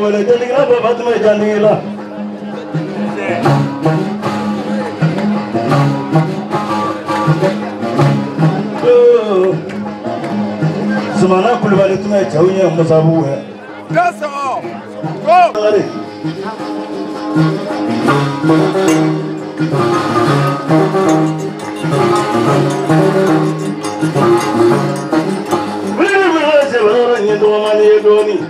ولا جانيلا فاطمة جانيلا زمانا كل بالتنا جاوية مصابوها كسر جو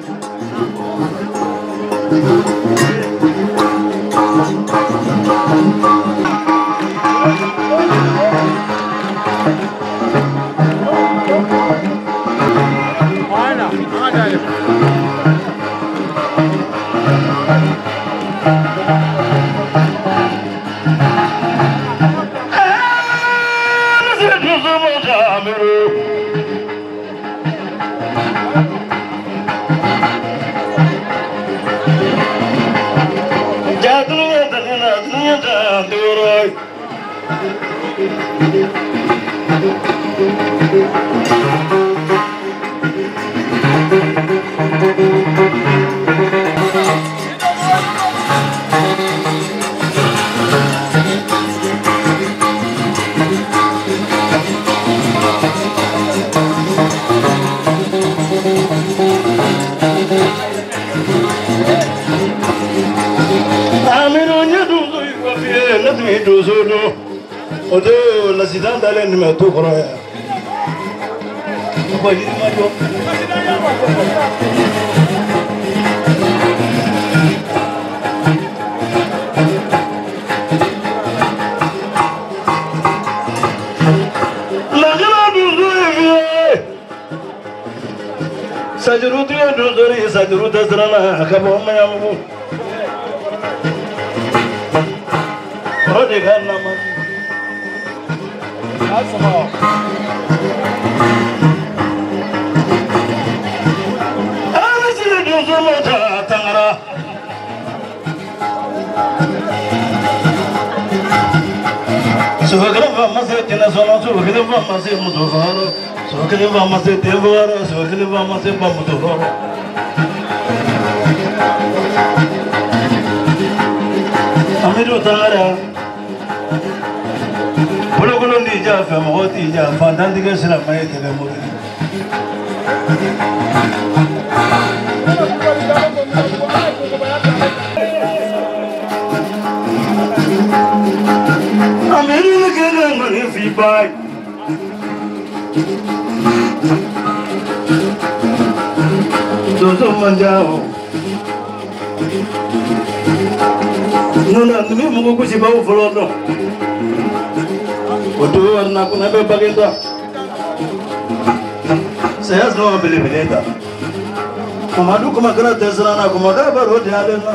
Odo la sidan dale ni me to koro ya. Ko yi ma yo. La gala du zuye. Sajrutu ya du zuri sajrutu zrana akabo ma ya mu. Ode ganna ma. Asma. Alisi duzumo tangara. Sokere vama se tina sono sokere vama se mudovaro. Sokere vama se devaro. Sokere vama se bamudovaro. Amiru tangara. Bolo ni ja fam hoti ja fandan diga sila mai tele muri Ameri ke ngani fi bai Dozo manjao Nona nimi mungu kusiba ufolono Odo warna kuna be bagenda saya no bele beleta komadu kuma kana tesrana kuma ga baro de alena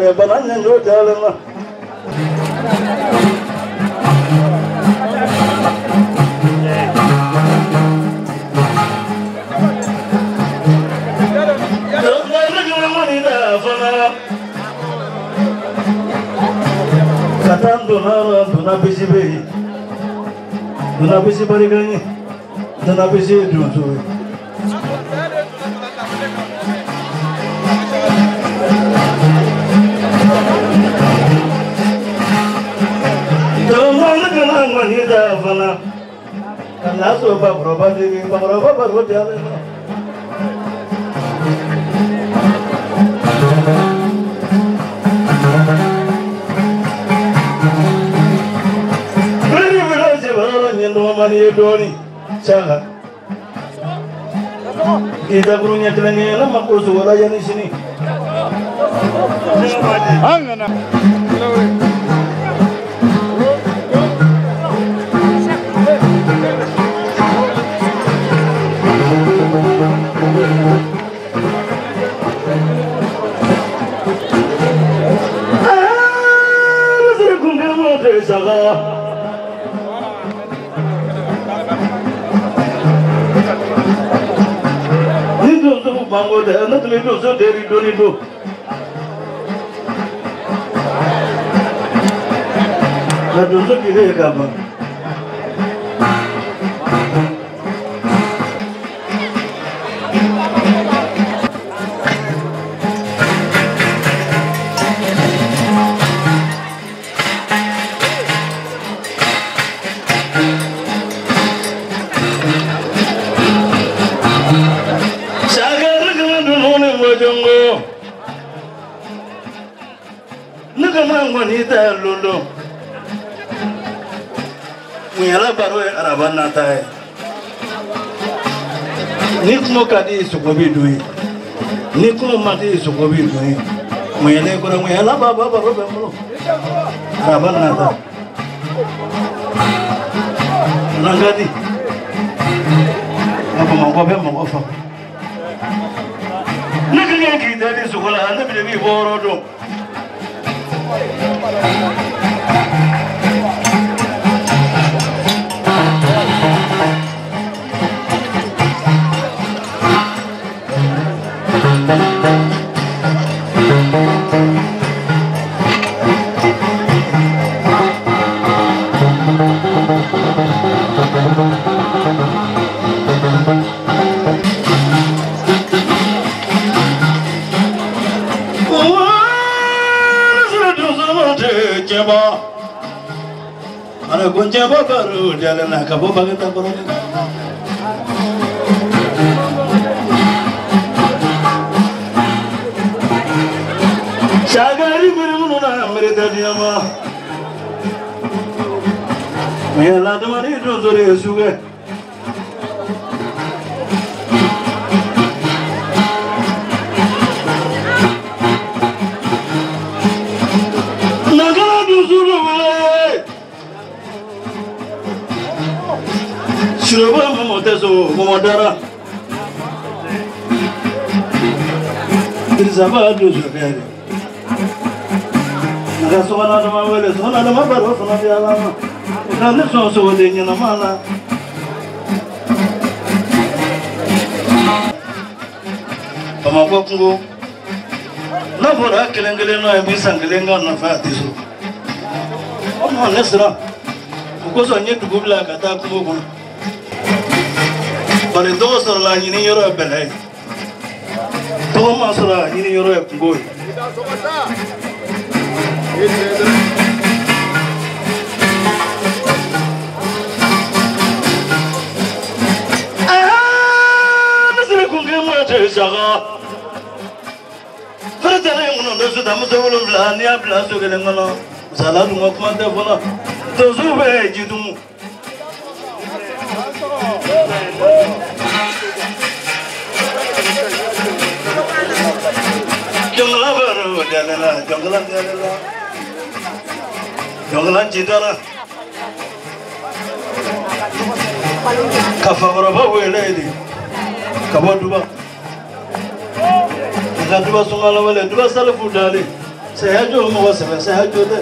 me banana no dalema Katan dona bisi be dona bisi bari gani dona bisi dunso dona kana ngani da fana kana so ba roba de ba roba ba ro jale mani doni saga kita gurunya telenge lama kursu wala yani sini hangana saga Mango de na tuli do so deri do ni do na do so ki re ka ba Wanita lulu, mula baru Araban natai. Nikmo kadi sukobi dui, nikmo mati sukobi dui. Mula kurang mula baba baru bemulu. Araban natai. Nangadi. Apa mau apa mau apa? Naknya kita di sekolah anda bila borodong. Ana kunci baru jalan nak kabu bagai tak perlu. Cagari bermula mereka diama. Mela tu mari tu sore suge. Nagara tu suru Shuraba mamotezo momodara Dirzaba duzubere Naga sona dama wele sona dama baro sona dialama Ukane so denya namana Pamako kungo Na bora kelengele no ebisangelenga na fatiso Omo nesra Ukoso nyetu gubla kata kungo But it does not like in Europe, eh? Thomas in Europe, boy. Jonglan citara kafara bawa lady kabar dua kita dua sungai lawale dua salah fudali سيهجو موسم سيهجو ده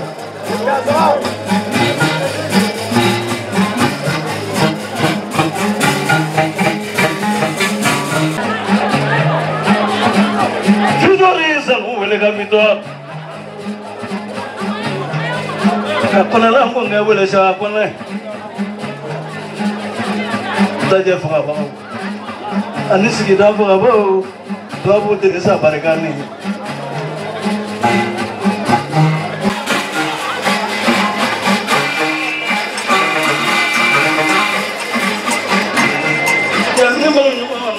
جوري زلمو اللي قام يدور كنا نقول نقول شباب كنا تجي فوق أنيس كده فوق بابو تكسا بركاني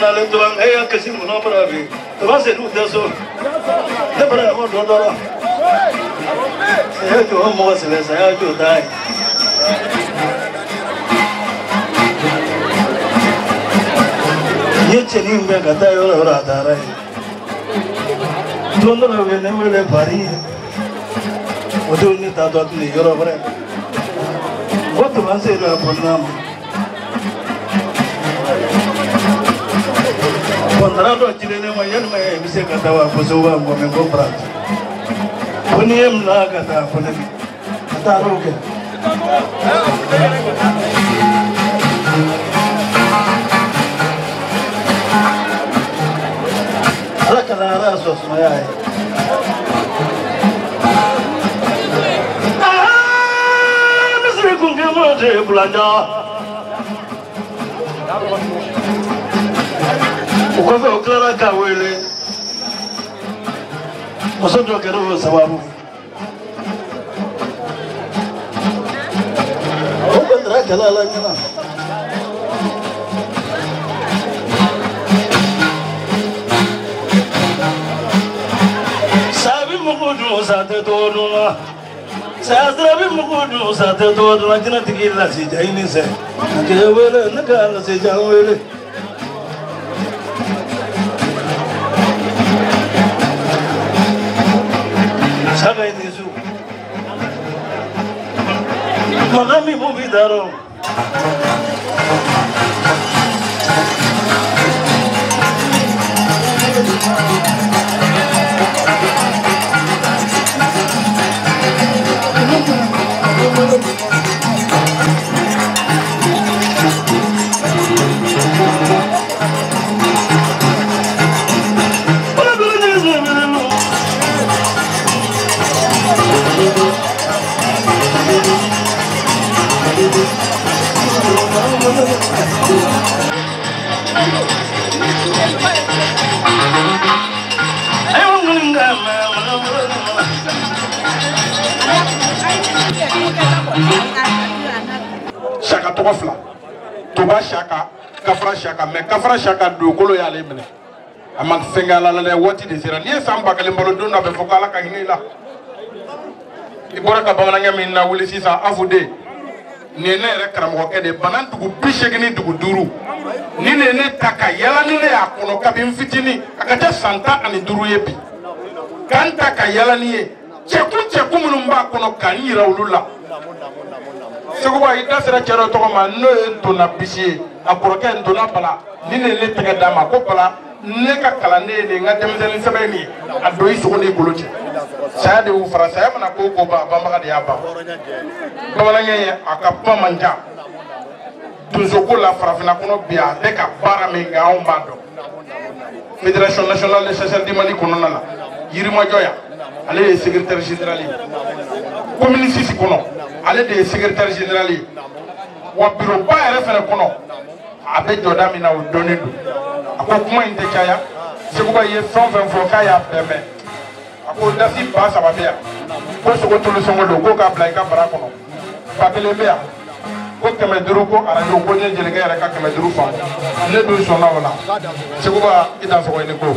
نالين دوام هي كسي منابرة بي تبغى سيدو داسو نبرة هو دورا سياجو هم موسى سياجو داي يجني من كذا يولا ورا داري توندر هو نمرة باري ودوني تادوتني يورا برا وتبغى سيدو أبونام Contrato chilene mayan me bisa kata wa kusuwa ngome ngoprat. Puniem la kata punem. Kata roke. Ala kala rasos mayai. Misri kungemo je bulanja. Ukofe uklara kawele Osoto kero sababu Ukandra kalala nyana Sabi mukudu sate toduna Sadrabi mukudu sate toduna Jina tikila si jaini se Nakewele nakala si jawele Saga inisu, magami mo bidaro. Shaka togofla toba shaka kafra shaka me kafra shaka do kolo ya lemne amak sengala la wati de sira ni samba kale mbolo do na be fokala ka hinila ibora ka bamana ngami na wuli sisa afude ni ne re karamo ke de banan dugu bishegini dugu duru ni ne taka yala ni ne akono kabin fitini akata santa ani duru yebi kanta ka yala ni ye cheku munumba kono kanira ulula Seguba ita sera chero to ma no entona bisi akoroke entona bala ni ne tege dama ko bala ne ka kala ne nga demzeli sebeni ado iso ne koloche saya de u fara saya mana ko ba maka de yaba bamana nge akapa manja tunzoko la farafina kono bia de ka bara me nga on bando Fédération nationale des chasseurs du Mali kono nala Yirima Joya ale secrétaire général communiste kono ale de secrétaire général wa bureau ba yɛrɛ fɛnɛ kɔnɔ a bɛ jɔda min na o dɔnnen don a ko kuma in tɛ caya Seguba ye fɛn fɛn fɔ k'a y'a bɛɛ mɛn a ko dasi ba saba bɛ yan ko sogo tulu sɔngɔ don k'o k'a bila i ka bara kɔnɔ ba kelen bɛ yan ko 500 ko arajo ko ne jelikɛ yɛrɛ ka 500 fan ne dun sɔnna o la Seguba i dan sɔgɔ i ni ko.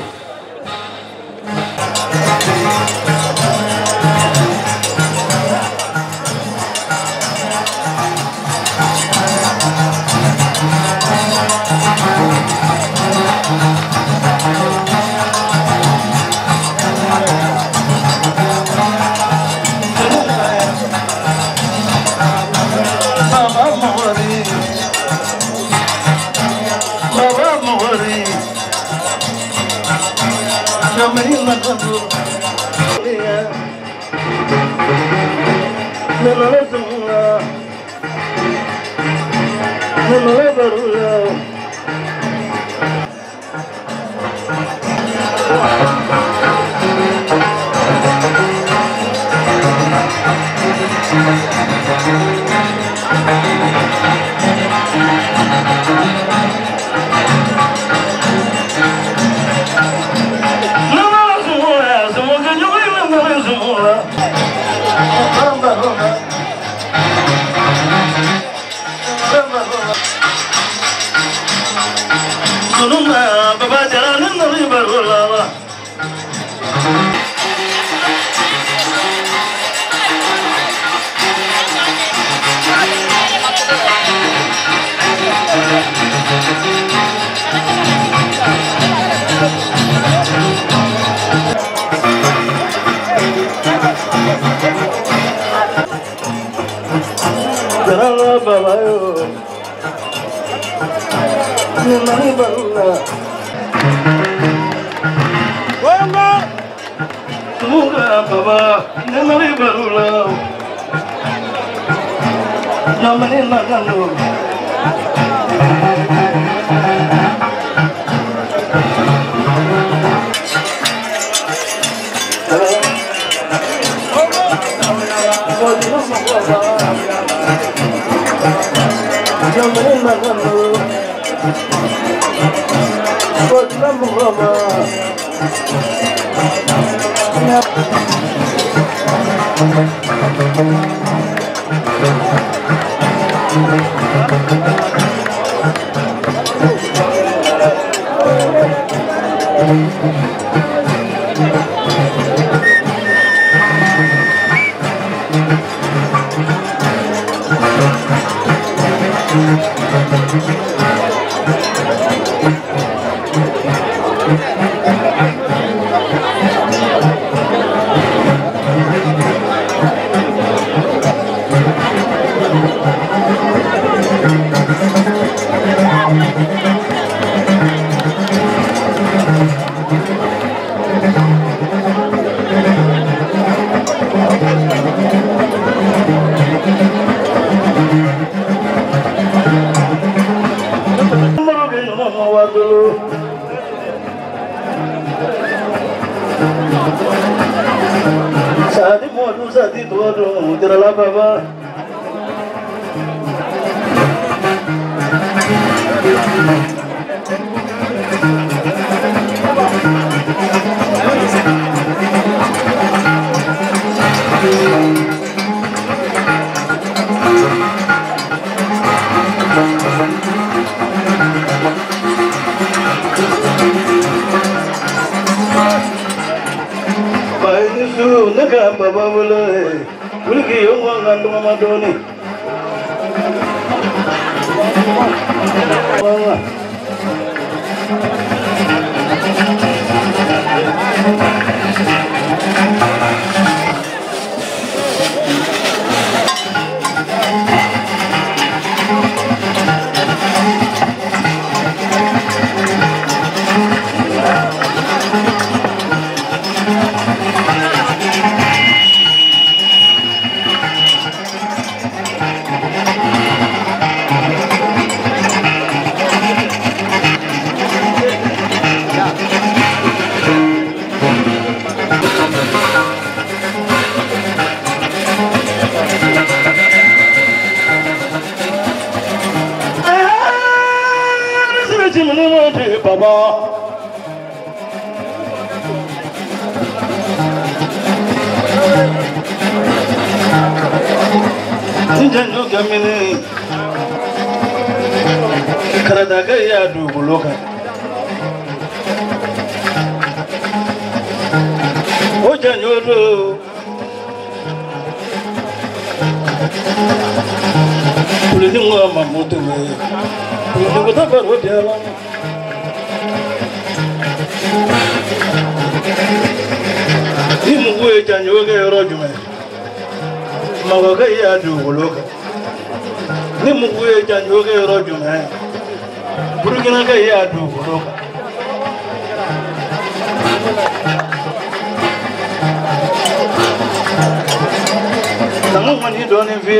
doni fi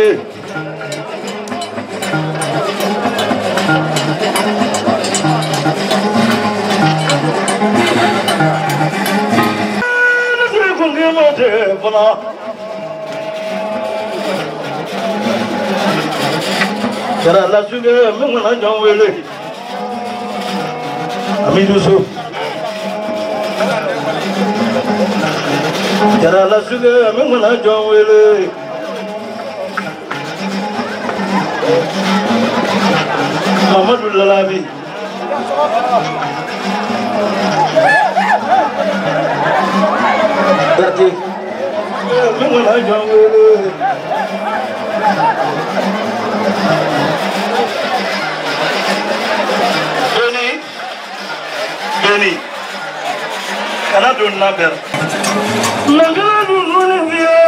Jara la suge menguna jawele Amidusu Jara la suge menguna jawele Mamadou Lalabi Dati menguna jawele Beni kana dun naber nangala dun woni wiye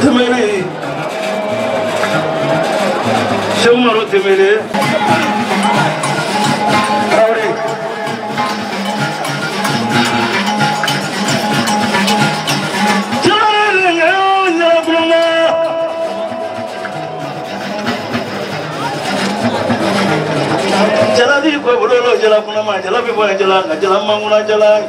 temere shomaro temere awre Jala di ko bololo jala kuna ma jala bi boy jala na jala manguna jala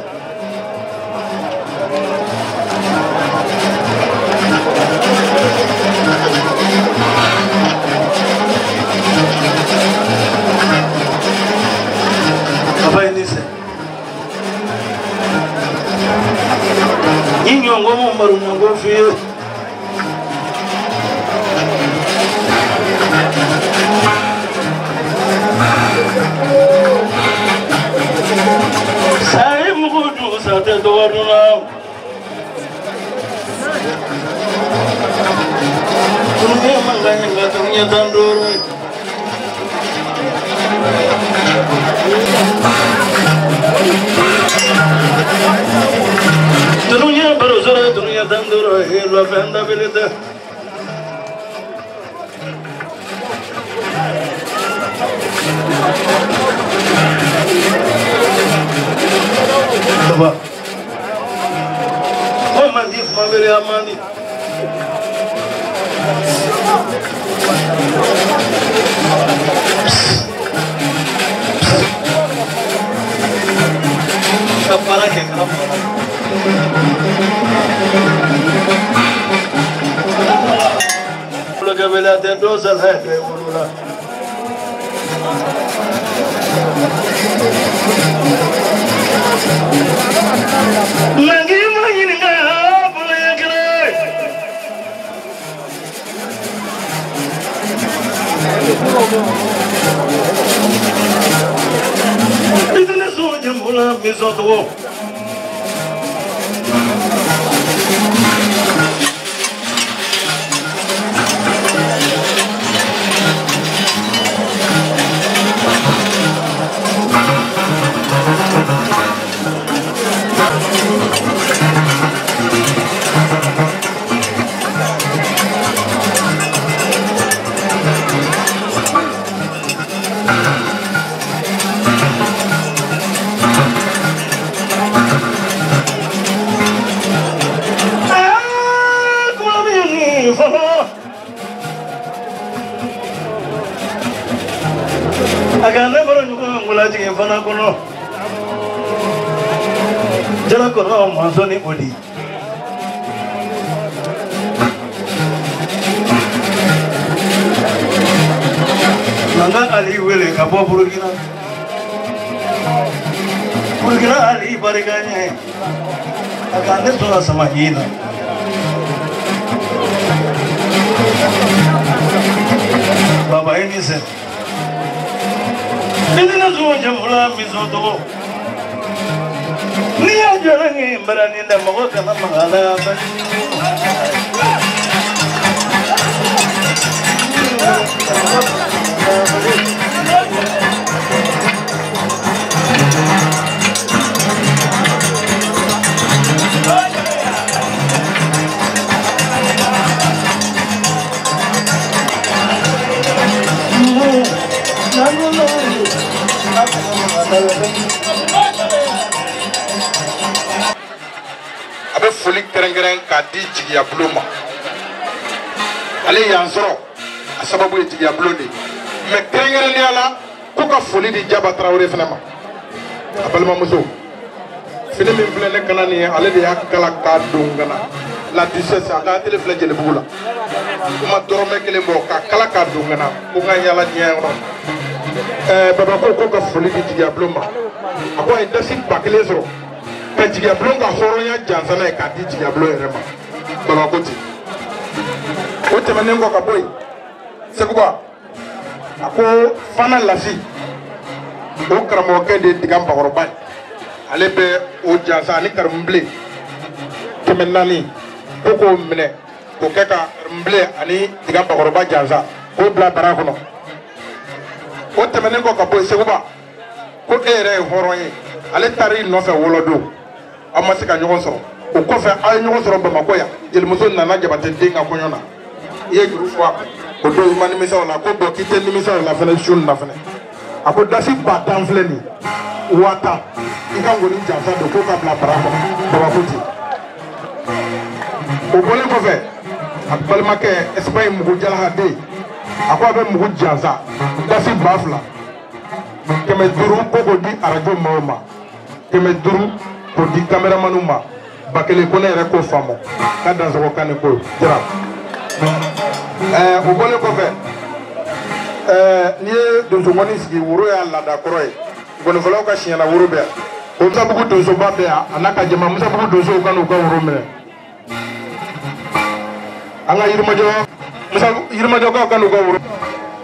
apa ini se inyo ngomo maru ngo fi Saya mukudu sate doaruna, tununya mangkanya nggak tununya tandur. Tununya baru sore tununya tandur, helo fenda belita. Coba, oh mandi, mabeli amani. Kepala ke kepala. Kalau kebela tentu salah kebula. Lagi ni nggak boleh kena. Itu ni semua jempulan besok tu. Agaknya baru juga mulai jadi fana kono, jalan kono masuk ni bodi. Nangga Ali wele kapo Burkina Ali barikanya, agaknya sudah sama hina. Bapa ini sih. Ini nasuh jempulan misoto. Ni aja orang berani dah mau kena mengalah. foli kɛrɛnkɛrɛn k'a di Jigiya Bulo ma ale y'an sɔrɔ a sababu ye Jigiya Bulo de mais kɛrɛnkɛrɛnnenya la ko ka foli di Jaba Tarawele fana ma a balimamuso fini min filɛ ne kana nin ye ale de y'a kala k'a don ka na la 17 a ka tele filɛ Jelibugu la kuma dɔrɔmɛ kelen bɔ k'a kala k'a don ka na ko n ka yaala diɲɛ kɔnɔ baba ko ka foli di Jigiya Bulo ma a ko a ye dasi ba kelen sɔrɔ ka Jigiya Bulo ka hɔrɔnya jansa n'a ye k'a di Jigiya Bulo yɛrɛ ma baba ko ten o tɛmɛnen kɔ ka bɔ yen Seguba a ko Fana Lasi o karamɔgɔkɛ de ye Digan Bakɔrɔba ye ale bɛ o jansa ani Karimunbilen 400 ko k'o minɛ k'o kɛ ka Karimunbilen ani Digan Bakɔrɔba jansa k'o bila bara kɔnɔ o tɛmɛnen kɔ ka bɔ yen Seguba ko e yɛrɛ ye hɔrɔn ye ale taar'i nɔfɛ Wolodon aw ma se ka ɲɔgɔn sɔrɔ o kɔfɛ a ye ɲɔgɔn sɔrɔ Bamakɔ yan Jelimuso nana Jabate den ka kɔɲɔ na i ye juru fɔ o don i ma nimisa o la ko bɔn k'i tɛ nimisa o la fɛnɛ su nin na fɛnɛ a ko dasi ba tan filɛ nin 1000 i ka ŋɔni jansa don k'o ka bila bara kɔnɔ Babako ten o bɔlen kɔfɛ a balimakɛ Espagne Mugu Jalaha den a ko a bɛ mugu jansa dasi 2000 500 ko k'o di arajo maaw ma 500 k'o di caméramanu ma 1000 ko ne yɛrɛ k'o faamu k'a Dansɔgɔ kan ko jara o bɔlen kɔfɛ n'i ye donsogɔni sigi woro y'a laada kɔrɔ ye gɔnifɔlaw ka siɲɛna woro bɛ yan o Musabugu donsoba bɛ yan a n'a ka jama Musabugu donsow ka n'u ka woro minɛ an ka Yirimajɔkaw ka n'u ka woro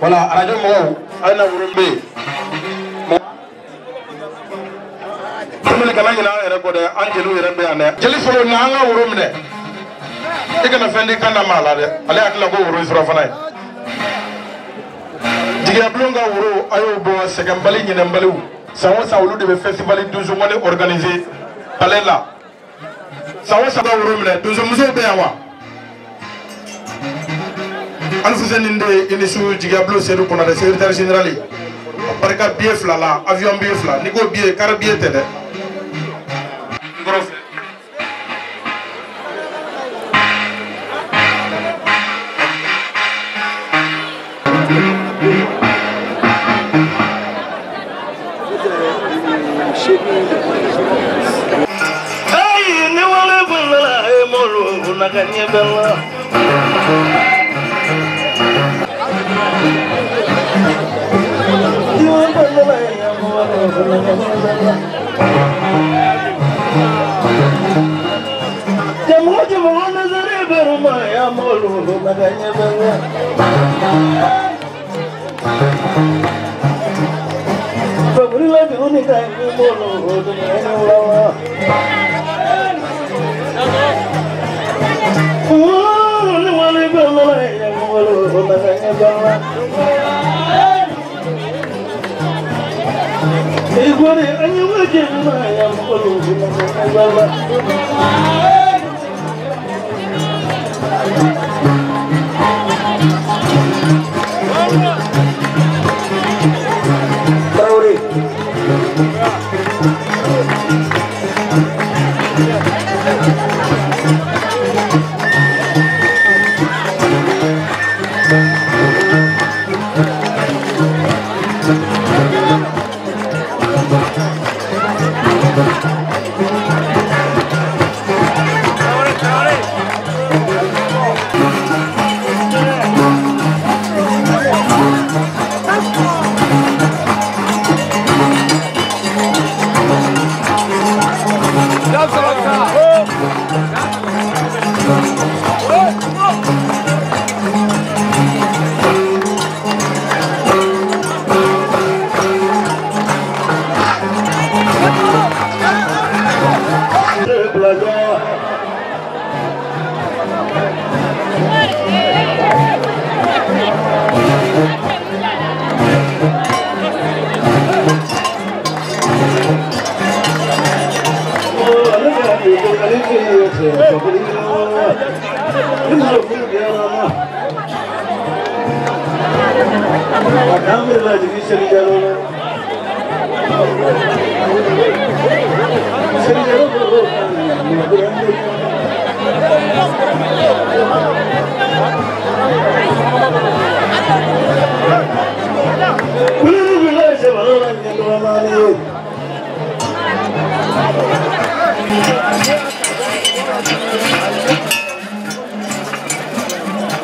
wala arajo mɔgɔw a ye na woro bɛ yen dumuni kana ɲinɛ an yɛrɛ kɔ dɛ an jeliw yɛrɛ bɛ yan dɛ jeli fɔlɔ na an ka woro minɛ i kana fɛn di kan da maa la dɛ ale hakili la ko woro sɔrɔ fana ye Jigiya Bulo ka woro a y'o bɔ sɛgɛnbali ɲinɛnbaliw san o san olu de bɛ festival donsogɔni organiser palais la san o san ka woro minɛ donsomusow bɛ yan wa Alfuseni de inisu Jigiya Bulo Seydou Konate secrétaire général a barika billet 2 la avion billet 2 ni ko billet car billet tɛ dɛ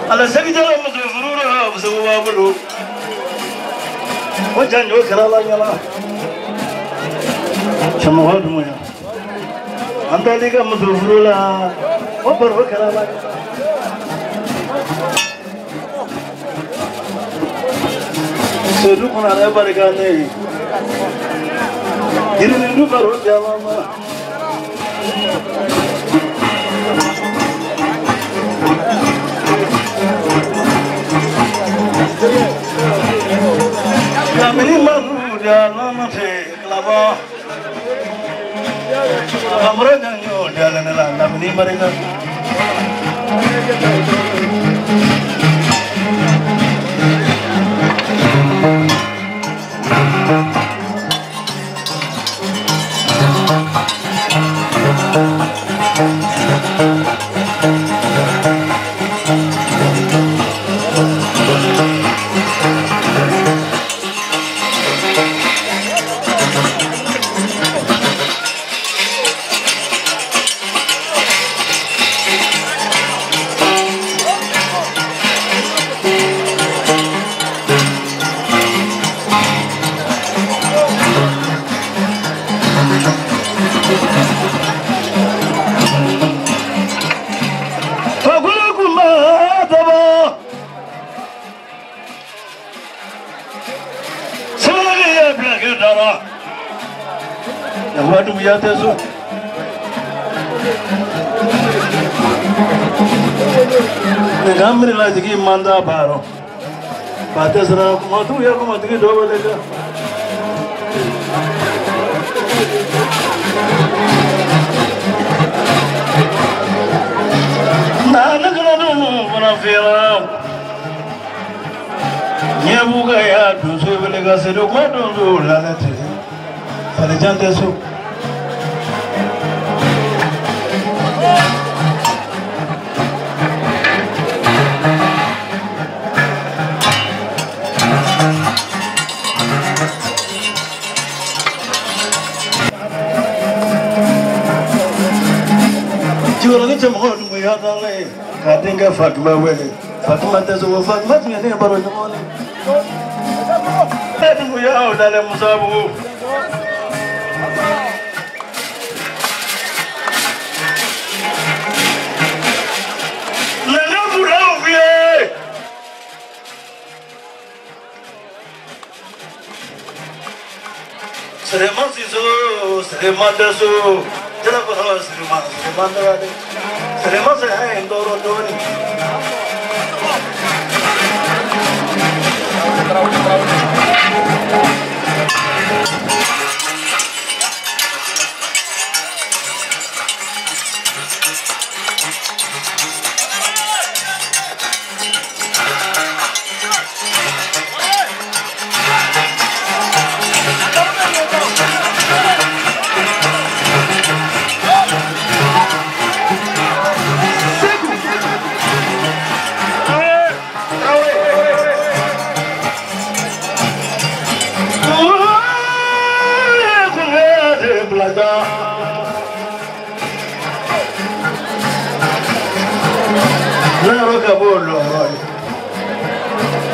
على سكتة مزفرورة بسوا بلو وجن يوكل الله يلا شنو هذا مويا أنت ليك مزفرورة وبرو كلا الله سيدوكنا على بركانه يريدوا برو جامما Kami mahu jalan nasi kelapa, kamera jangan jalan jalan. Kami mereka. Waduh ya tesu. Negamri lagi ki manda baro. Pada serap matu ya ko matu ki dobo lega. Nana kana no mana fira. Nyebuga ya dusu belega sedo ko dusu lalate. Pada jante su. Orang ini cuma orang melihat oleh kadang Fatima boleh, Fatima tersebut Fatima tu ni baru cuma ni. Tadi melihat dalam musabu. Nana pulau dia. Seremah sisu, seremah tesu. Jangan kau seremah tu ada. Seremah saya Indoro ni.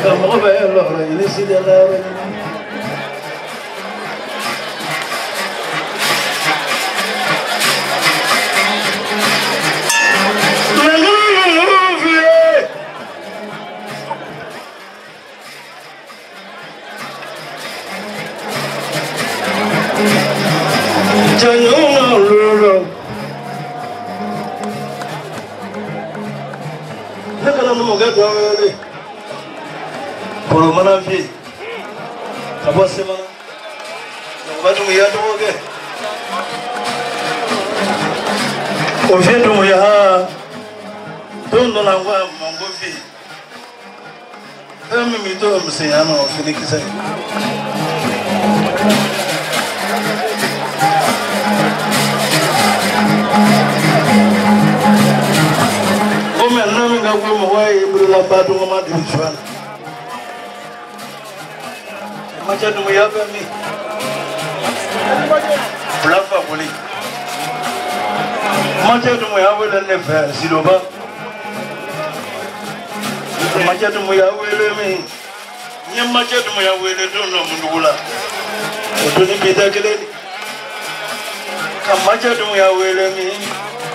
Kamu bayar loh, ini sih dia lah. Jangan lulu. Nak kalau mau gagal ni. Kalau mana fi, apa sih mana? Baru mula tu oke. Oke tu mula, tu nolak gua manggu fi. Kami minta mesti anu fini kisah. batu ngoma di suan macam tu ya kami berapa boleh macam tu ya boleh lepas siloba macam tu ya boleh mi yang macam tu ya boleh tu nama mula itu ni beda kali macam tu ya boleh mi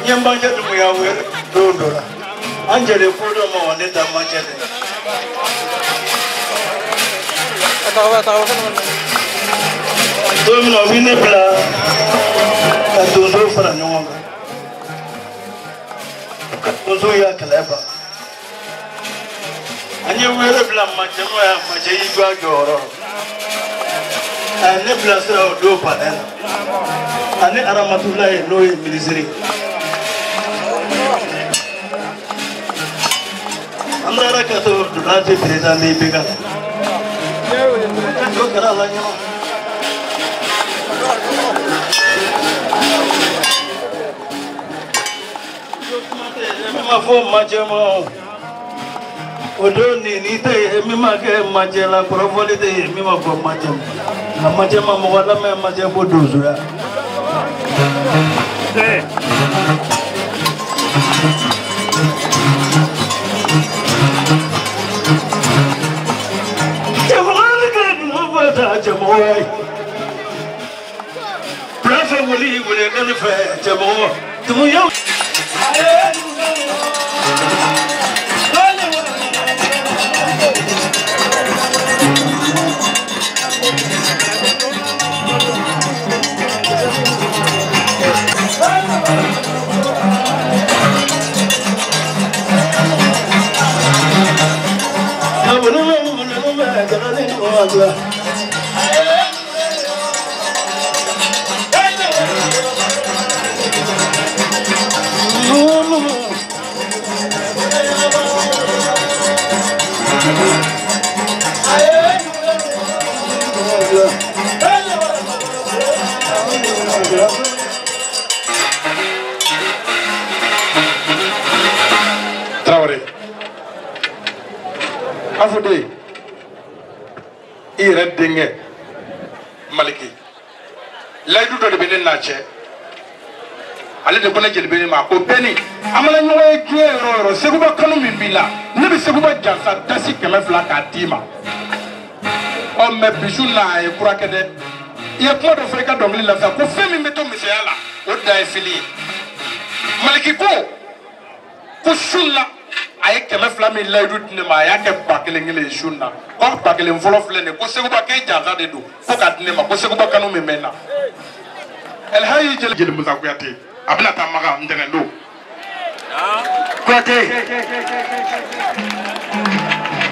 yang macam tu ya boleh tu dola Angele kodo mo ne da majele atawa do no vine bla do fara nyonga do ya kaleba anye wele bla majemo ya maje igwa joro ane bla sra do panel ane aramatullah no ministry Andara kato durante presa me pega. Yo kara la nyama. Yo kumate ma fo majema. Odo ni te mi ma ke majela provoli te mi ma fo majema. Na majema mo wala me majebo dozo ya. Jamoy Brafa wali wali kan fa jamo tumu yow Traoré Afude ire denge Maliki laydu do de benen nache ale de kona jeli benen ma ko beni amala nyoy juye ro seguba kanu min bila ne be seguba jansa dasi keme fla ka dima o me bisuna e kurakede ye ko do freka domli la ko femi meto misiala o dai fili Maliki ko sunna ay keme fla mi laydu dine ma ya ke bakele ngile sunna ko bakele folo fle ne ko seguba ke jansa de do fo ka dine ma ko seguba kanu mi mena el hayi jeli musa kuyate abna tamaga ndenendo kuyate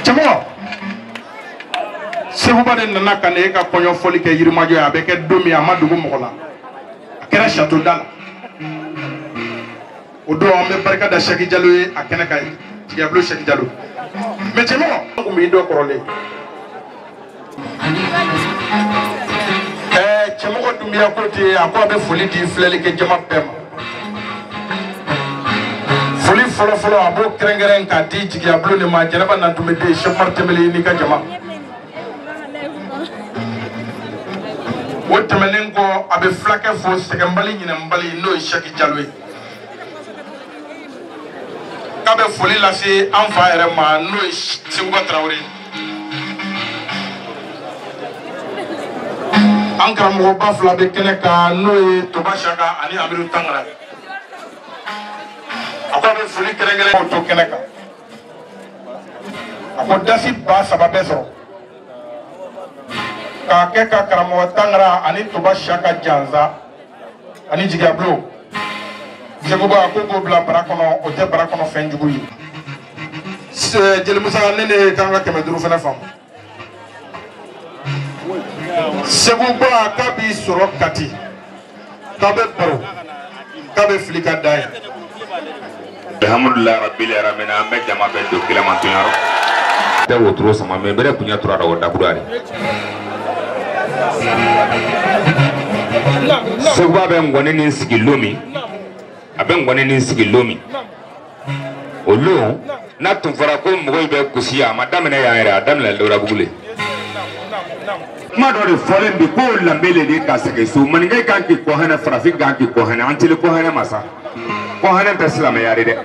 chamo seguba de nana kane ka konyo foli ke yirimajo ya be ke domi amadugo mokola akera chateau dal odo me barka da Cheikh Diallo yi akene kay Diablo Cheikh Diallo mais chamo ko mi do korole chamo ko dum ya ko te akwa be foli di flele ke jama pem foli folo folo abo krengeren ka di Diablo ne ma jaraba nan dum de Cheikh Martemele ni ka jama wotemelen ko abe flake fo segambali nyina mbali no Cheikh Diallo ka be foli la se anfa ere ma no Seguba Traoré Ankara mo ba fla be kene ka no Toba Chaka ani Abiru Tangara akwa be foli kerengere ko to kene ka akwa dasi ba sababe so ka ke ka karamo Tangara ani Toba Chaka janza ani Diablo Seguba ko go bla barakono o te barakono fenjugu yi jeli musa nene kanga keme duru fena fam Seguba kabi soro kati kabe baro kabe flika dai alhamdulillah rabbil alamin ambe jama be do kilamantu yaro te wotro sama me bere punya tura da wada kudari Seguba be ngone ni sigilomi abe ngone ni sigilomi olo na tun fara ko mɔgɔw bɛ gosi a ma daminɛ yan yɛrɛ a daminɛ Laurabugule kuma dɔ de fɔlen bi ko lanbele de ka sɛgɛn so maninka kan k'i kɔ hɛnɛ farafin kan k'i kɔ hɛnɛ an teli kɔ hɛnɛ ma sa kɔ hɛnɛ tɛ silamɛya de dɛ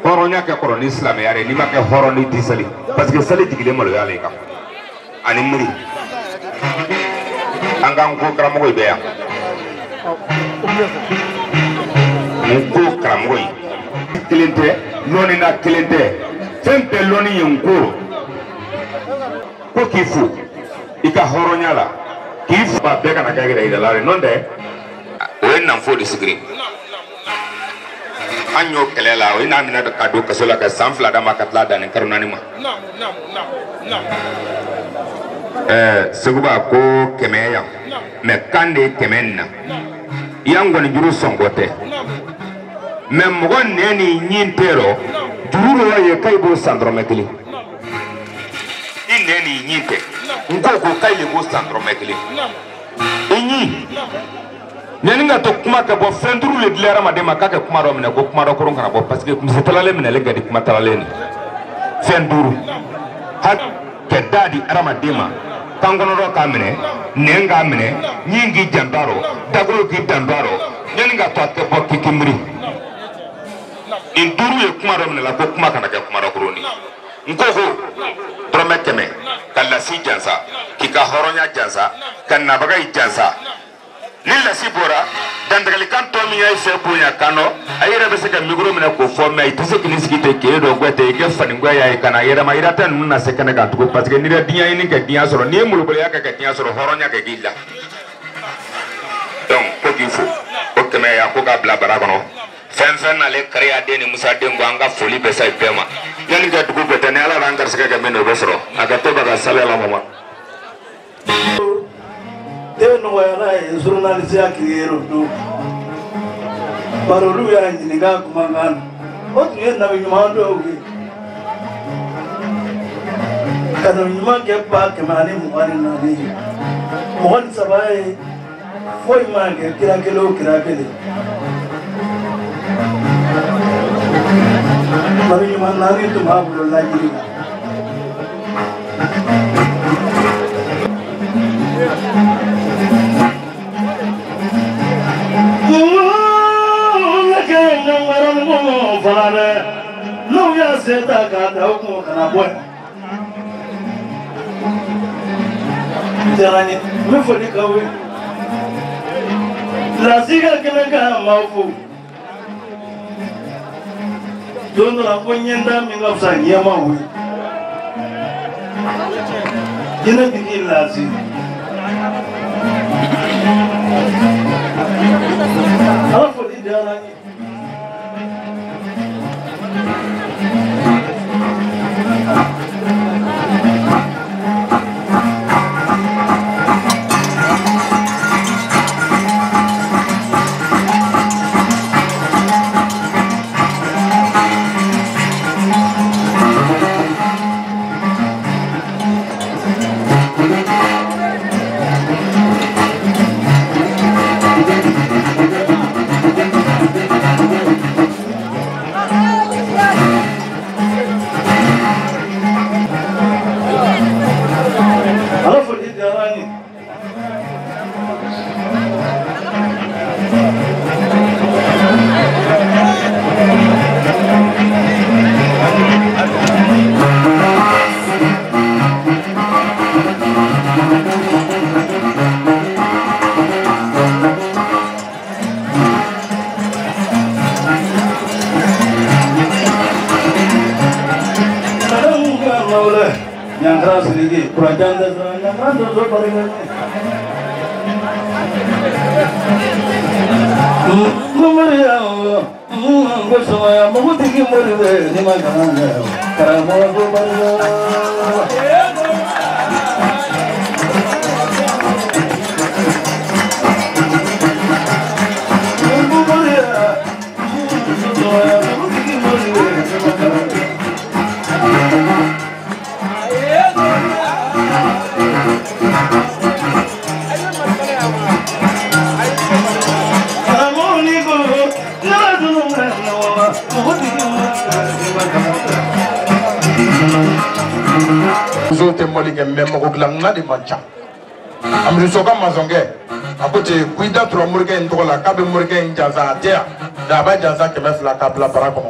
hɔrɔnya kɛ kɔrɔ ni silamɛya de n'i ma kɛ hɔrɔn ni t'i seli parce que seli jigilen maloya le kan ani miri an k'an ko karamɔgɔ bɛ yan n ko karamɔgɔ ye kelen tɛ lɔnni na kelen tɛ fɛn bɛɛ lɔnni ye n ko k'i fo i ka hɔrɔnya la k'i fo a bɛɛ kana kɛ yɛrɛ la dɛ n'o tɛ o ye nanfo de sigiri an y'o kɛlɛ la o ye n'a minɛ ka don kaso la ka san 2 d'a ma ka tila danni karo 4 ma Seguba ko 100 yan mais kan de 100 na yan gɔni juru sɔngɔ tɛ mais mɔgɔ nɛ ni ɲin tɛrɔ juru dɔ ye k'a b'o san dɔrɔmɛ 1 i nɛ ni ɲin tɛ n ko k'a ye b'o san dɔrɔmɛ 1 i ɲin ɲani ka to kuma ka bɔ fɛn duuru le dilen hadamaden ma k'a kɛ kuma dɔ minɛ ko kuma dɔ koron kana bɔ parce que misitalalen minɛlen ka di kuma talalen fɛn duuru kɛ da di hadamaden ma kan kɔnɔ dɔ k'a minɛ nɛn k'a minɛ ɲin k'i janto a rɔ dagolo k'i janto a rɔ ɲani ka to a tɛ bɔ k'i miiri nin duuru ye kuma dɔ minɛ la ko kuma kana kɛ kuma dɔ koroni n ko dɔrɔmɛ 100 ka lasi jansa k'i ka hɔrɔnya jansa ka nabaga yi jansa ni lasi bɔra dantigɛlikan tɔ min y'a fɛ bonya kan dɔ a yɛrɛ bɛ se ka mikoro minɛ k'o fɔ mais i tɛ se k'i sigi ten k'e dɔ gɛtɛ i kɛ faningoya y'a ye ka na yɛrɛma yira tɛ ninnu na se kɛnɛ kan tugun parce que n'i yɛrɛ diɲɛ ɲini kɛ diɲɛ sɔrɔ n'i ye molobaliya kɛ diɲɛ sɔrɔ hɔrɔnya kɛ k'i la donc ko k'i fo o 100 ya ko k'a bila bara kɔnɔ fɛn n'ale kariya den ni Musa den ko an ka foli bɛ sa bɛɛ ma yanni ka dugu bɛɛ tɛ ni Ala y'an garisɛgɛ kɛ min na o bɛ sɔrɔ a ka to ka sali Ala ma den nɔgɔyara ye journaliste ya créé o don bari olu y'a ɲininka kumakan na o tun ye nabi ɲuman dɔw ye ka nabi ɲuman kɛ 124 ye 23 ye foyi ma kɛ kira kelen o kira kelen nabi ɲuman 4 tun b'a bolo lajiri la n'u y'a sen ta k'a da o kun kana bɔ yan diyara n ye n bɛ foli k'aw ye lasi ka kɛnɛ kan m'aw fo don dɔ la ko ɲɛnda min ka fisa ɲɛmaw ye jinɛtigi lasi ala foli diyara n ye te moli ke memo ko glangna di mancha amri soka mazonge akote kuida tro murge ndola kabe murge njaza atia da ba jaza ke mefla kabla barako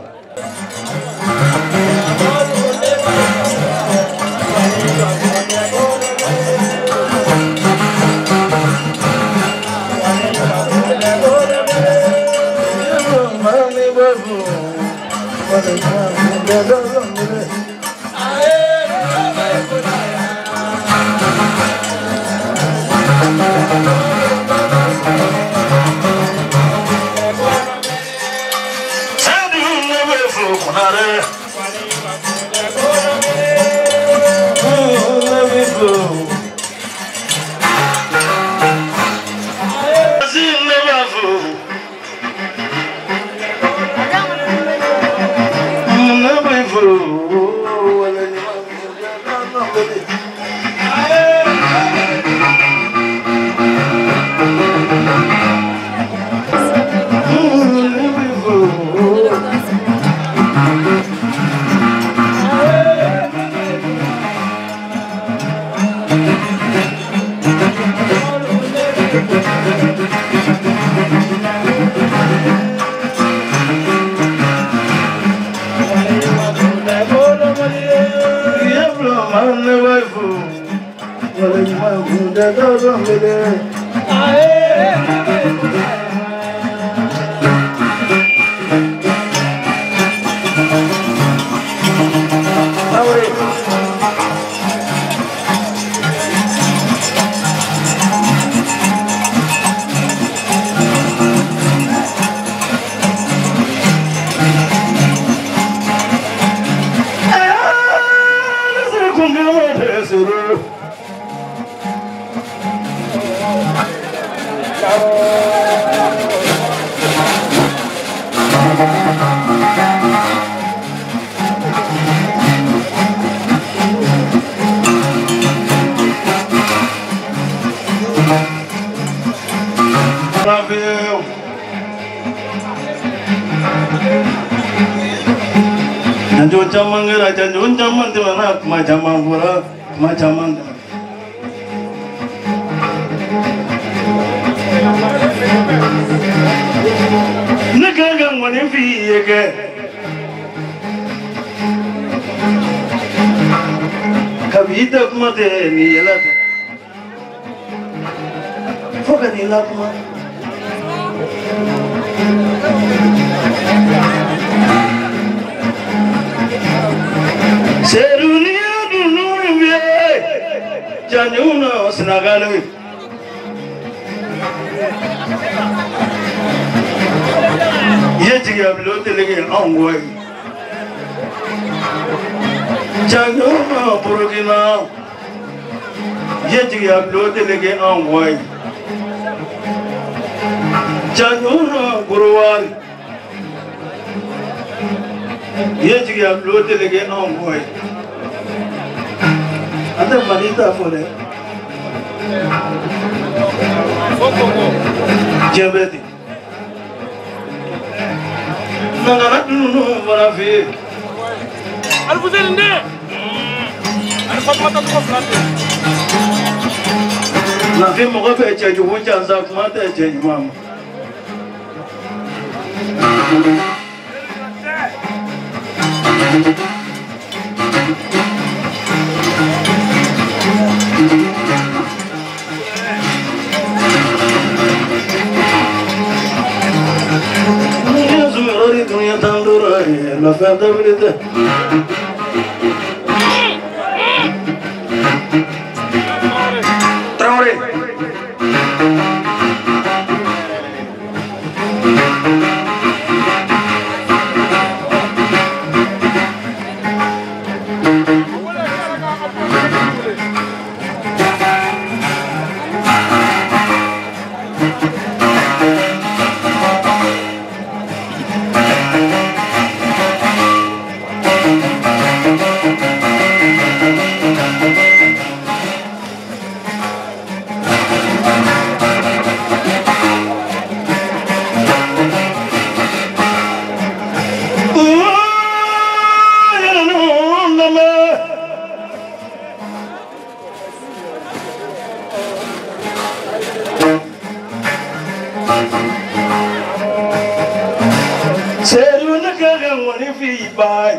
Seru na kagan wani fi bai.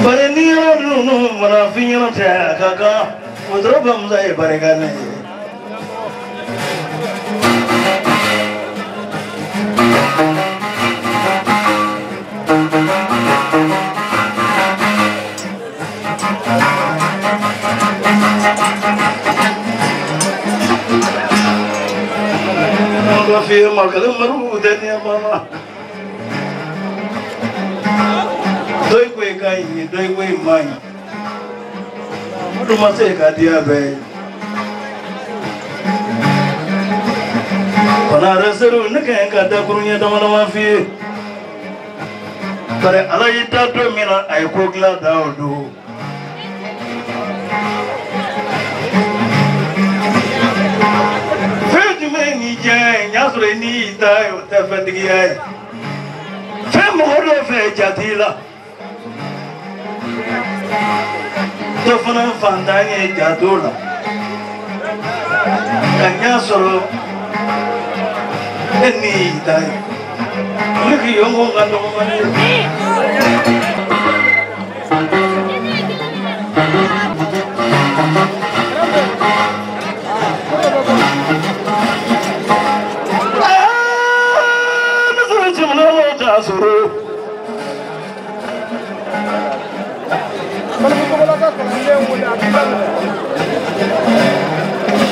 Barani no mana fi yana ta kaka udrobam zai bargane. في مقلم مرودن يا ماما دوي كوي كاي دوي كوي ماي مدو ما سي كاديا بي بنا رسلو نكاين كادا كرونيا دما في bare ala yita do mina ay ko gla dawdo ni tayo tafadiyai fem holo fe jatila to fana fandanye jadula kanya solo ni tayo liki yongo ngando mane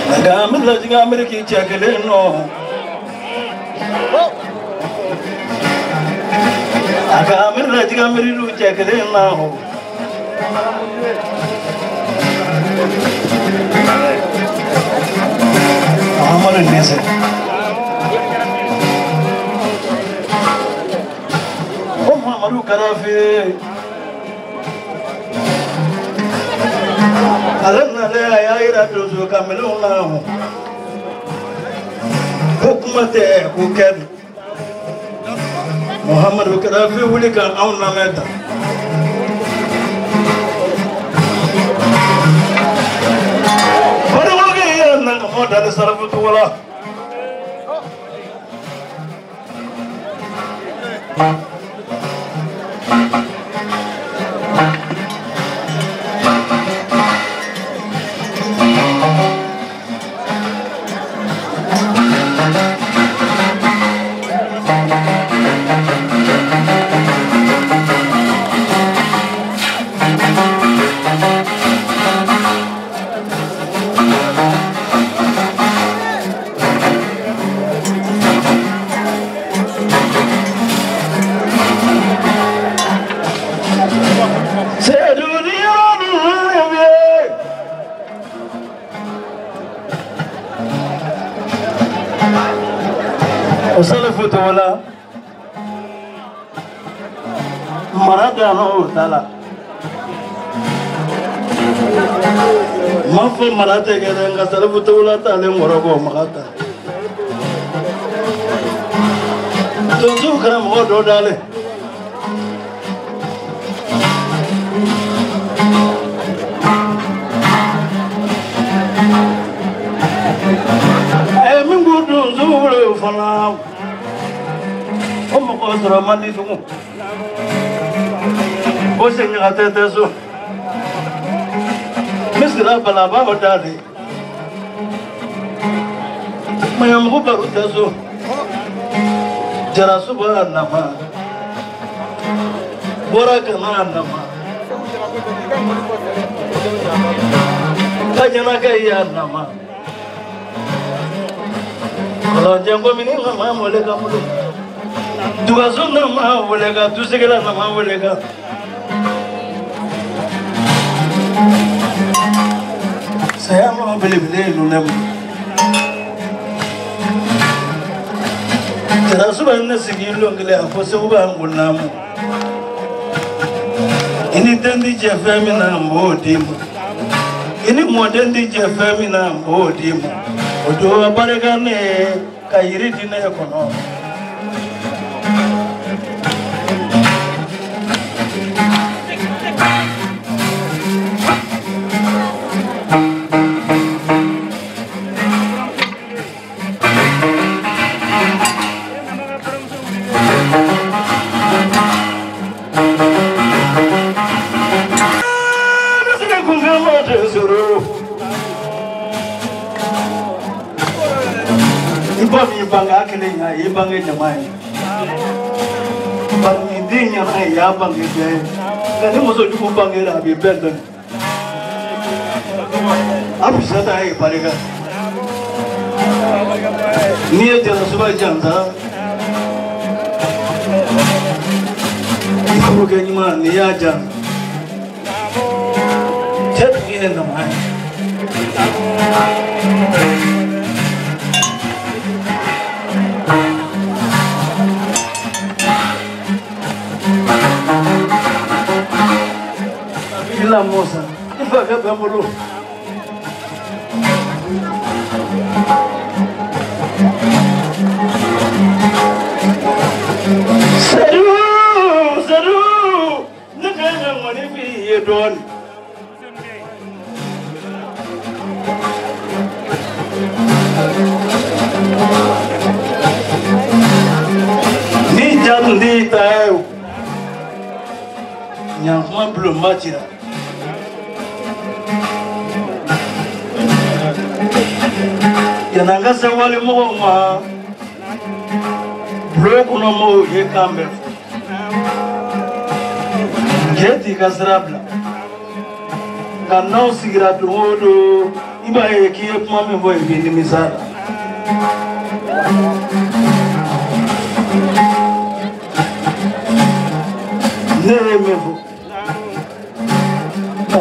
Nagamit la jingamit ki chakele no. Nagamit la jingamit lu chakele no. Amar nese. Maru karafe alana le ayira dozo kamelona hukumate kuken Muhammad karafe wuli kan auna meta bari wage yana moda da sarfu wala وصلفت ولا مراد عنه تعالى ما في مراد كذا إنك صلفت ولا تعالى مرقو مغاتا تنزو كرام هو دو دالي من قدو زور فنام هم قصر من يسمو وسنج غتتسو مثل بلابا ودادي ما يمغو برتسو جرى سبحان ما بركنا نما كجنا كيا نما kalau jangko ini nama boleh kamu tu, dua sun nama boleh ka, tu segala nama boleh ka. Saya mau beli lunem. Terus sebenarnya segilo ngile apa sebab anggunamu. Ini tendi jefemi na mbodimu. Ini modern di jefemi na mbodimu. Ojo abaregane kairi dine kono mi banga kele nya e banga jamai bar mi dinya na ya banga de kani mo so ju banga la bi bedon abu sata e parega ni e jara suba janta ko ke ni ma ni ya jan chat ni e na mai la moça e vagabamolo Saru nakanga ngone fi yedon ni jatu di tayo nyang man belum machira yananga sawali mo ma bloku no mo ye kambe geti kasrabla kanau sigira dumodo iba ye kiye mame boy bini misala nere mevo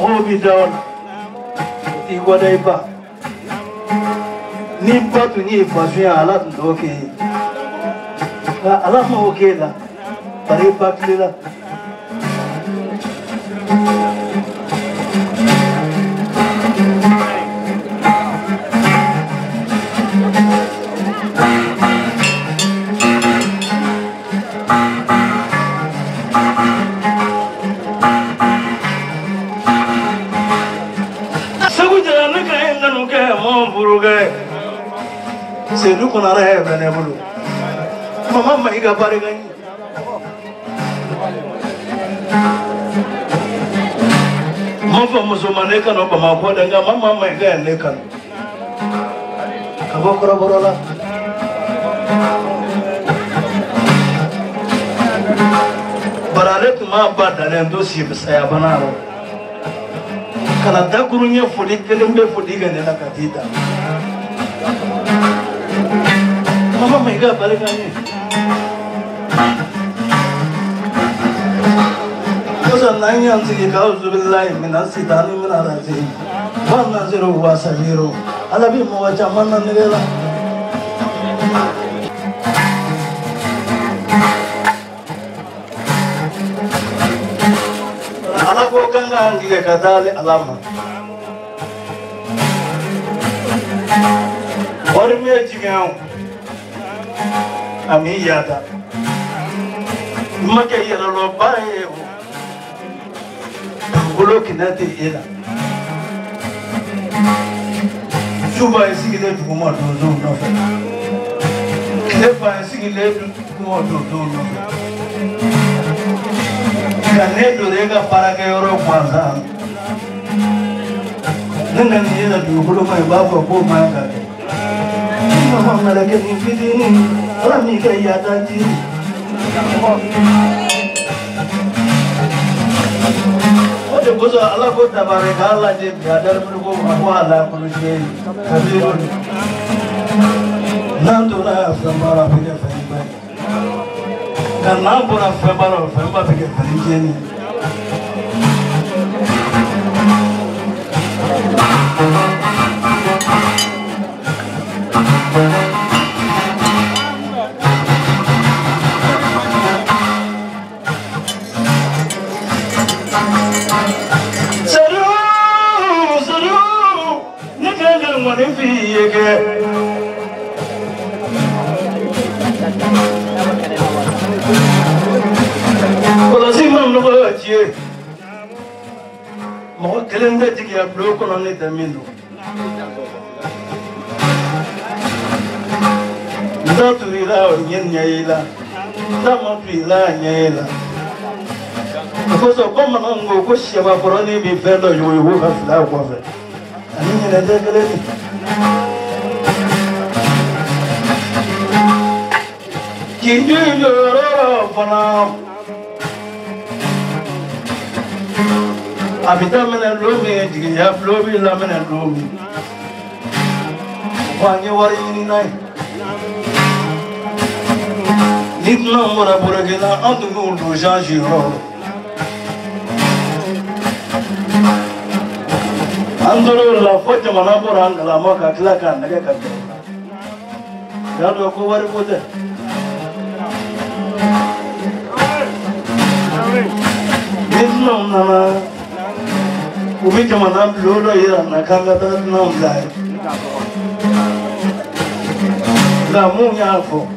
mo bi dawn igwada iba ni batu ni fasu ala ndoke ala mo okela pare baklela c'est nous qu'on a rêvé bénévole maman m'a dit que pas gagner mon femme musulmane quand on va m'appeler nga maman m'a dit que n'est quand kabo koroborola barale tuma badalen dossier saya banaro kana dakurunya fodi kelembe fodi gane la katita mama mai ga barka ne kosan nan yanzu ke kawo billahi min asidani min arazi wannan zero wa sabiro alabi mu waja mannan ne la ala ko ganga ndige kadale alama और मैं जिगाऊं अमी यादा मके ये लो बाए बोलो कि ना ते ये ना सुबह ऐसी कि ले घुमा दो ना फिर ले पाए ऐसी कि ले घुमा दो ना करने दो देगा पारा के औरों पासा नंगा नहीं ये ना दो बोलो मैं बाप को मैं कर mama lagi ni fidini rami kaya taji ode bozo ala ko tabaraka Allah je biadar ko wala ko je kabirun nandura famara bige famba kana bora famba bige fanje Mau kalian dah jika blok konon ni damilu. Dah turila orang nyailah, dah mau turila nyailah. Aku so kau mana ngoko siapa koron ni bifelo yo hafla aku apa. Ani ni ada kalian. Kijiro fana Abita mena lomi jiya lobi la mena lomi Wangi wari ni nai Nitna mora buragina andu ndo janjiro Andoro la foja mana bora ngala maka klaka naga kabbe Yalo ko wari bote Nitna mama Umi kama na lolo ira na kanga ta na mlai La munya fo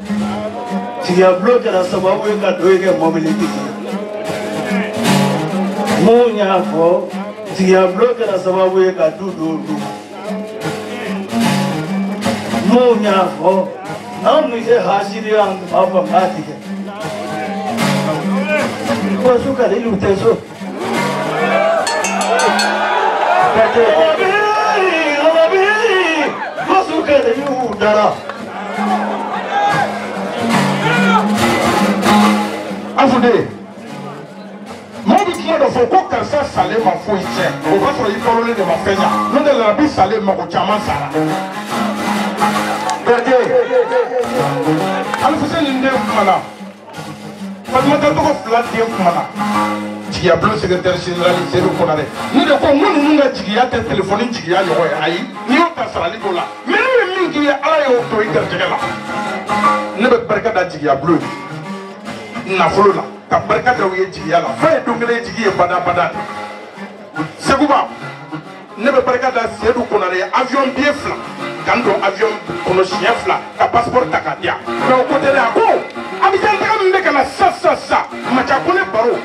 Tiya bloke na sababu ka doige mobility Munya fo Tiya bloke na sababu ka dudu Munya fo Amu se hasiri ang baba matike Ko suka ilu teso Afude, Mobi qui a fait quoi que ça salé ma fouille, on va sur les colonies de ma peña, nous de la vie salée ma cochama sala. Regardez, Alfoussé l'indé Fumana, pas de m'attendre au flat d'Im Fumana. Tiya bleu secrétaire général zéro konare. Nous de quoi nous n'a tiya téléphone tiya yo ayi. Ni o ta sala libo la. Mais nous mingi ya ala yo to iker jela. Ne be barka da tiya bleu. Na folo la. Ta barka da wiye tiya la. Fa dongale tiya bada bada. Seguba. Ne be barka da zéro konare avion bien fla. Kando avion kono chien fla. Ka passeport takadia. Mais au côté là ko. Abijan ta mbe kana sa. Macha kone baro.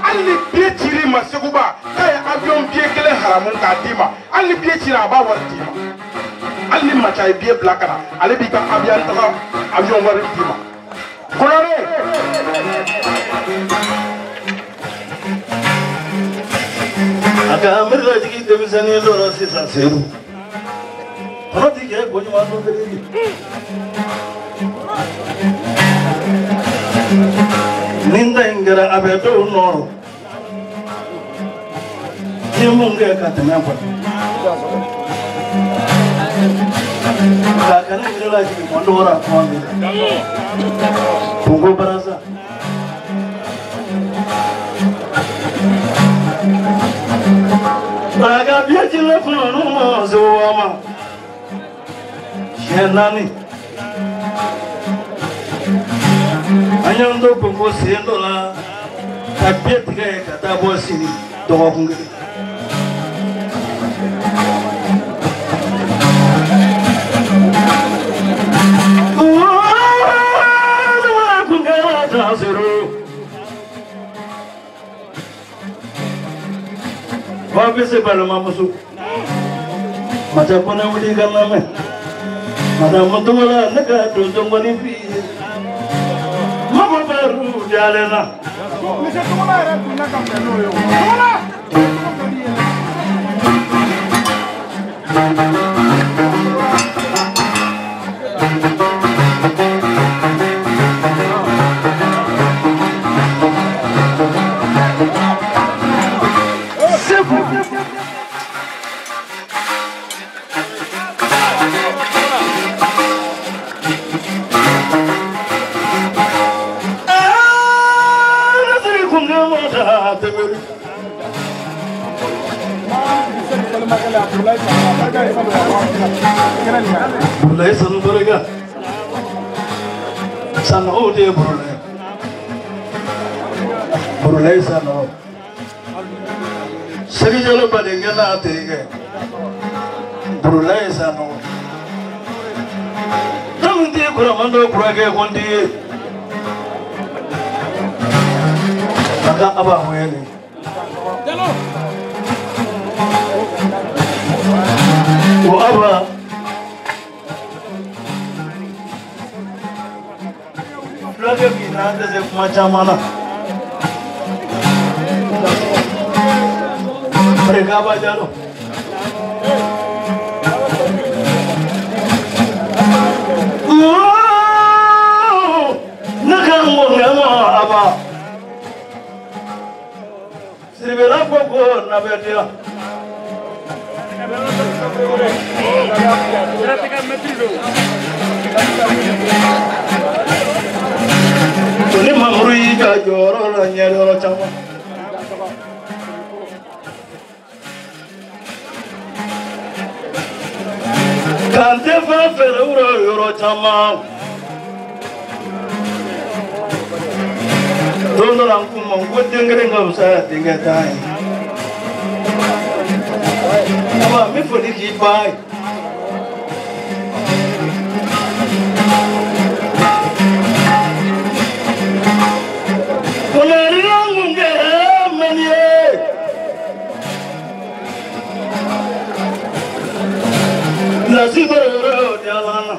Ali pied tiré ma seguba kay avion pied kele haramun ka dima ali pied tiré aba war dima ali macha pied blakana ali bi ka avion war dima kolore aga amir la jigi de misani lo rasi sa seru roti ke goji ma no kedi ninda ingara abeto noro Munga katanya kwa kakana ngira ji kondo ora kwa Pungo baraza Baga bia jile funo no zowama Shenani Anyando pungo sendo la Kapieti kaya katabo sini Towa kungiri Wapi se palo mamusu, macam mana uli kana me, macam mana mula nak dojong bani pi, mamu baru jalan na. Bulai sanu berega, sanu dia bulai, bulai sanu. Segi jalan bandingnya nanti ke, bulai sanu. Nanti kurang mandor kurang ke kondi, maka apa hujan? Apa? Lagi kita ada macam mana? Mereka baca lo. Nah siribela koko na betia tuni mamuri ka joro la nyero chama kante fa fere uro chama dono lang kumong kudengere ngausa tingatai ama mi fodi ki bai konari ngunge menie nasibero dialana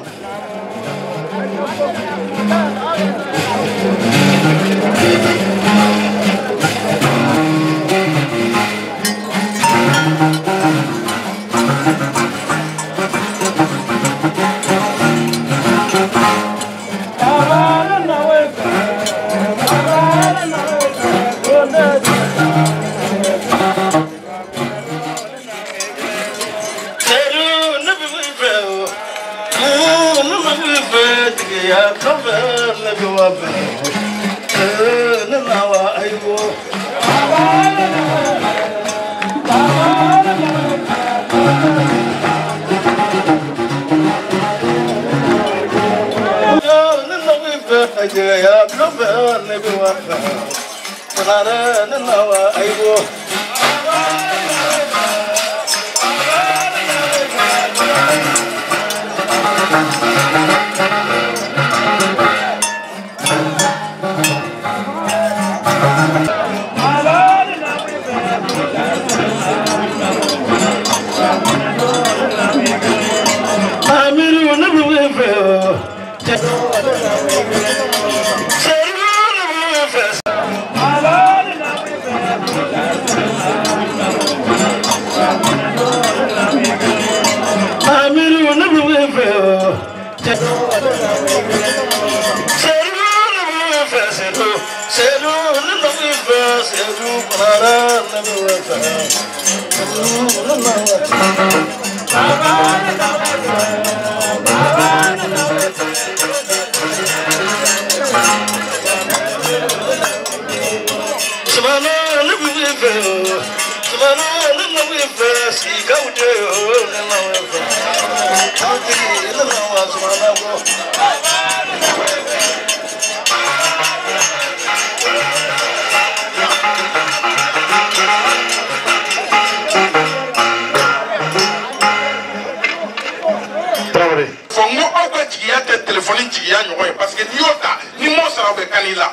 parce que niota ni mo sara be kanila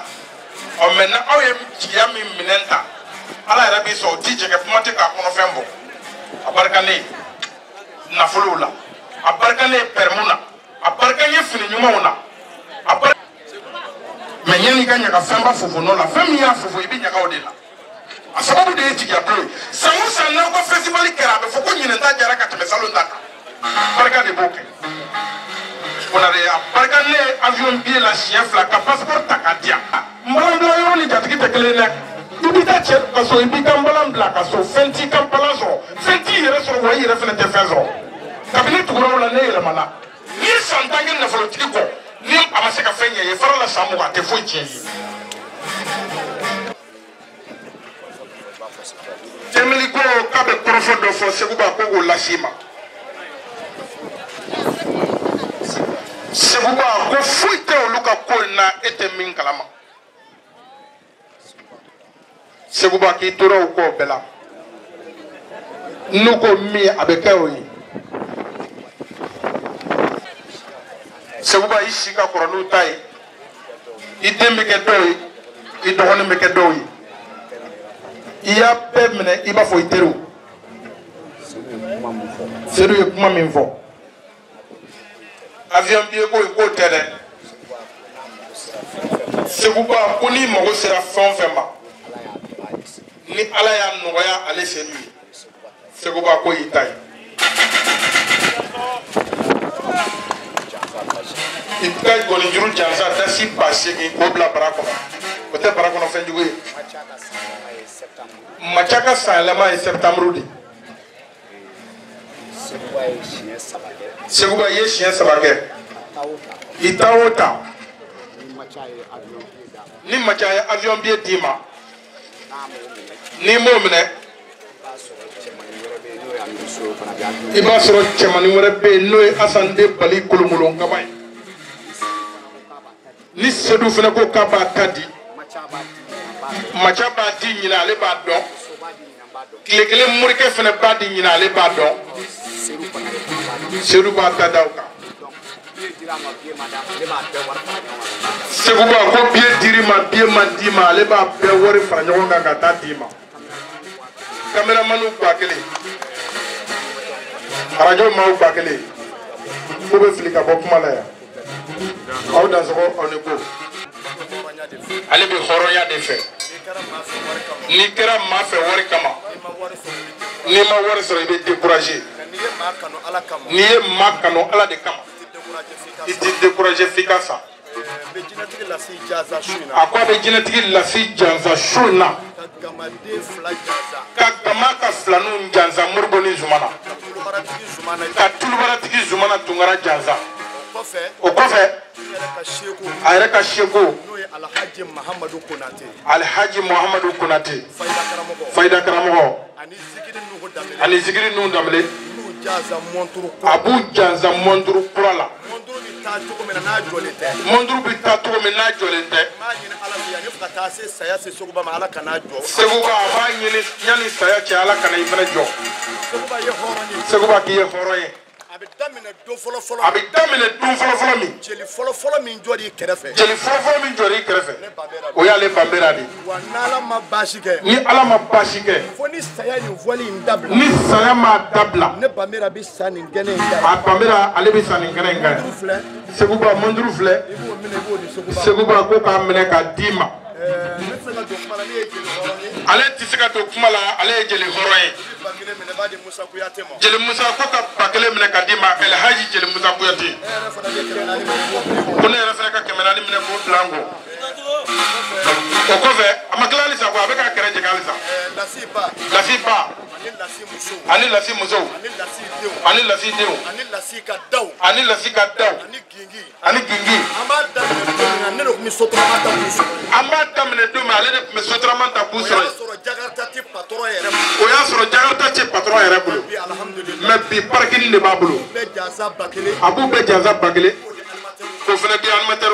o menna o ye tiya mi minenta ala rabi so tije ke pomate ka kono fembo abarkane na fulula abarkane permuna abarkane fini nyuma una abar menyeni kanya ka femba fufu no la femi ya fufu ibi nyaka odela asababu de tiya blo samusa na ko festival kera be foko nyinenta jara ka temesalo ndaka barka de boke on a barkane avion billet la chef la passeport takadia mbalo yo ni jatiki tekele nek ibita che kaso ibita mbalam bla kaso fenti kampalazo fenti yere so wa yere fene te fezo kabine tukuro la ne yele mana ni santange na folo tiko ni amase ka fenye ye fara la samu ka te fo tie temeli ko kabe profo do fo seguba ko go la shima seguba ko fuite oluka ko na ete min kalama seguba ki toro ko bela nuko mi abeke oyi seguba ishika koronu tai idembe ke doyi idogone me ke doyi iya pemne iba fo iteru seru ye kuma min fo avion bi ko tere seguba kuni mogo sera fon fema ni ala ya noya ale senu seguba ko yitai itai goni juru jansa dasi passé ki ko bla brako o tɛ bara kɔnɔ fɛn jugu ye Machaka salama ye septembre de Seguba ye siɲɛ 3 kɛ i ta o ta ni Macha ye avion billet d'i ma ni m'o minɛ i b'a sɔrɔ cɛmanin wɛrɛ bɛ yen n'o ye Asan den Bali Kolomolon Kaba ye ni Sedu fana ko k'a b'a ta di Macha b'a di ɲinɛ ale b'a dɔn tile kelen morikɛ fana b'a di ɲinɛ ale b'a dɔn Sedu b'a ta da o kan Segu b'a ko billet dir'i ma billet man d'i ma ale b'a bɛɛ wari fara ɲɔgɔn kan ka taa d'i ma caméraman ba kelen radio maaw ba kelen ko bɛ fili ka bɔ kuma la yan aw dansɔgɔ aw ni ko ale bɛ hɔrɔnya de fɛ n'i kɛra maa fɛ wari kama n'i ma wari sɔrɔ i bɛ décourager n'i ye maa kanu Ala de kama i tɛ décourager f'i ka sa a ko a bɛ jinɛtigi lasi jansa su in na ka gama ka filaniw jansa Moribo ni Zumana ka tulubaratigi Zumana Tunkara jansa o kɔfɛ a yɛrɛ ka seko Alhaji Muhamadu Konate Fayida karamɔgɔ ani zikiri ninnu danbele a b'u jansa monturu kura la monturu bɛ taa cogo min n'a jɔlen tɛ Seguba a b'a ɲini yanni saya cɛ Ala kana i fana jɔ Seguba k'i ye hɔrɔn ye a bɛ daminɛ don fɔlɔ min jeli fɔlɔ min jɔr'i kɛrɛfɛ o y'ale banbera de wa n'Ala ma baasi kɛ ni Ala ma baasi kɛ fo ni saya nin fɔli in dabila ni saya ma dabila ne banbera bɛ sa nin kɛnɛ in kan a banbera ale bɛ sa nin kɛnɛ in kan Seguba monturu filɛ Seguba ko k'a minɛ k'a d'i ma ale tɛ se ka don kuma la ale ye jeli hɔrɔn ye jeli Musa ko ka ba kelen minɛ ka d'i ma Elhaji jeli Musa Kuyate ko ne yɛrɛ fana ka 400 minɛ k'o bila n kun o kɔfɛ a ma tila halisa a bɛ ka kɛrɛ jɛgɛ halisa lasi ba ani lasi musow ani lasi denw ani lasi ka daw ani gingi an b'a daminɛ don min ale de tun bɛ sotarama ta k'u sɔrɔ o y'a sɔrɔ Jakarta tɛ patron yɛrɛ bolo mais bi parking de b'a bolo a b'u bɛɛ jansa ba kelen k'o fana di animateur